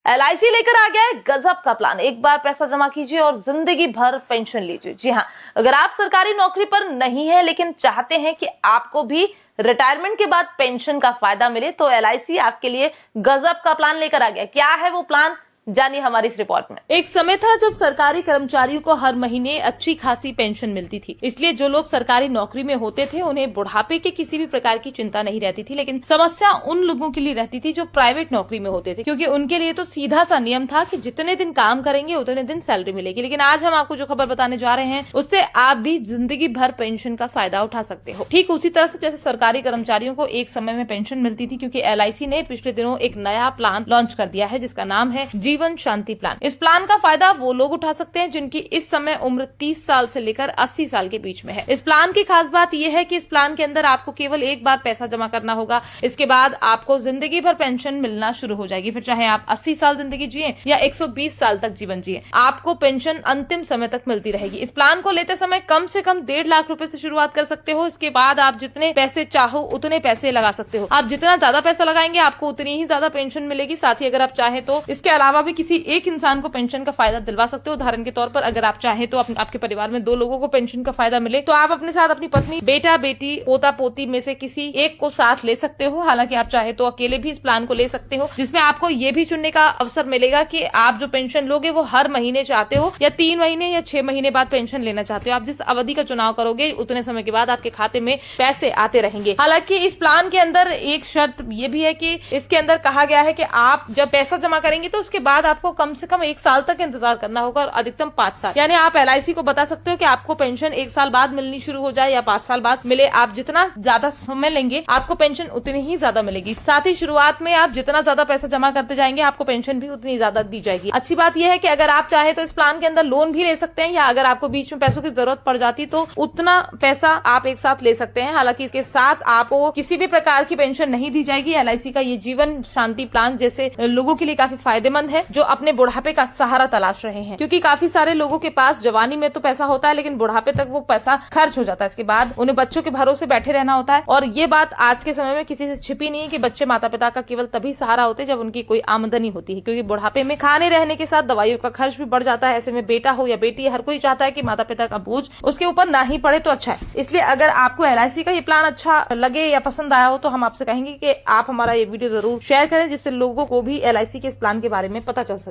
LIC लेकर आ गया है गजब का प्लान। एक बार पैसा जमा कीजिए और जिंदगी भर पेंशन लीजिए। जी हाँ, अगर आप सरकारी नौकरी पर नहीं है लेकिन चाहते हैं कि आपको भी रिटायरमेंट के बाद पेंशन का फायदा मिले, तो एलआईसी आपके लिए गजब का प्लान लेकर आ गया। क्या है वो प्लान, जानिए हमारी इस रिपोर्ट में। एक समय था जब सरकारी कर्मचारियों को हर महीने अच्छी खासी पेंशन मिलती थी, इसलिए जो लोग सरकारी नौकरी में होते थे उन्हें बुढ़ापे के किसी भी प्रकार की चिंता नहीं रहती थी। लेकिन समस्या उन लोगों के लिए रहती थी जो प्राइवेट नौकरी में होते थे, क्योंकि उनके लिए तो सीधा सा नियम था कि जितने दिन काम करेंगे उतने दिन सैलरी मिलेगी। लेकिन आज हम आपको जो खबर बताने जा रहे हैं उससे आप भी जिंदगी भर पेंशन का फायदा उठा सकते हो। ठीक उसी तरह से जैसे सरकारी कर्मचारियों को एक समय में पेंशन मिलती थी, क्योंकि एलआईसी ने पिछले दिनों एक नया प्लान लॉन्च कर दिया है जिसका नाम है जीवन शांति प्लान। इस प्लान का फायदा वो लोग उठा सकते हैं जिनकी इस समय उम्र 30 साल से लेकर 80 साल के बीच में है। इस प्लान की खास बात यह है कि इस प्लान के अंदर आपको केवल एक बार पैसा जमा करना होगा। इसके बाद आपको जिंदगी भर पेंशन मिलना शुरू हो जाएगी। फिर चाहे आप 80 साल जिंदगी जिए या 120 साल तक जीवन जिए, आपको पेंशन अंतिम समय तक मिलती रहेगी। इस प्लान को लेते समय कम से कम 1.5 लाख रुपए से शुरुआत कर सकते हो। इसके बाद आप जितने पैसे चाहो उतने पैसे लगा सकते हो। आप जितना ज्यादा पैसा लगाएंगे आपको उतनी ही ज्यादा पेंशन मिलेगी। साथ ही अगर आप चाहे तो इसके अलावा भी किसी एक इंसान को पेंशन का फायदा दिलवा सकते हो। उदाहरण के तौर पर अगर आप चाहे तो आपके परिवार में 2 लोगों को पेंशन का फायदा मिले, तो आप अपने साथ अपनी पत्नी, बेटा, बेटी, पोता, पोती में से किसी एक को साथ ले सकते हो। हालांकि आप चाहे तो अकेले भी इस प्लान को ले सकते हो, जिसमें आपको ये भी चुनने का अवसर मिलेगा कि आप जो पेंशन लोगे वो हर महीने चाहते हो या 3 महीने या 6 महीने बाद पेंशन लेना चाहते हो। आप जिस अवधि का चुनाव करोगे उतने समय के बाद आपके खाते में पैसे आते रहेंगे। हालांकि इस प्लान के अंदर एक शर्त ये भी है कि इसके अंदर कहा गया है कि आप जब पैसा जमा करेंगे तो उसके बाद आपको कम से कम 1 साल तक इंतजार करना होगा और अधिकतम 5 साल। यानी आप एलआईसी को बता सकते हो कि आपको पेंशन 1 साल बाद मिलनी शुरू हो जाए या 5 साल बाद मिले। आप जितना ज्यादा समय लेंगे आपको पेंशन उतनी ही ज्यादा मिलेगी। साथ ही शुरुआत में आप जितना ज्यादा पैसा जमा करते जाएंगे आपको पेंशन भी उतनी ज्यादा दी जाएगी। अच्छी बात यह है कि अगर आप चाहे तो इस प्लान के अंदर लोन भी ले सकते हैं, या अगर आपको बीच में पैसों की जरूरत पड़ जाती तो उतना पैसा आप एक साथ ले सकते हैं। हालांकि इसके साथ आपको किसी भी प्रकार की पेंशन नहीं दी जाएगी। एलआईसी का ये जीवन शांति प्लान जैसे लोगों के लिए काफी फायदेमंद है जो अपने बुढ़ापे का सहारा तलाश रहे हैं, क्योंकि काफी सारे लोगों के पास जवानी में तो पैसा होता है लेकिन बुढ़ापे तक वो पैसा खर्च हो जाता है। इसके बाद उन्हें बच्चों के भरोसे बैठे रहना होता है। और ये बात आज के समय में किसी से छिपी नहीं है कि बच्चे माता पिता का केवल तभी सहारा होते हैं जब उनकी कोई आमदनी होती है, क्योंकि बुढ़ापे में खाने रहने के साथ दवाइयों का खर्च भी बढ़ जाता है। ऐसे में बेटा हो या बेटी, हर कोई चाहता है कि माता पिता का बोझ उसके ऊपर ना ही पड़े तो अच्छा है। इसलिए अगर आपको एलआईसी का ये प्लान अच्छा लगे या पसंद आया हो तो हम आपसे कहेंगे कि आप हमारा ये वीडियो जरूर शेयर करें, जिससे लोगों को भी एलआईसी के इस प्लान के बारे में पता चल सके।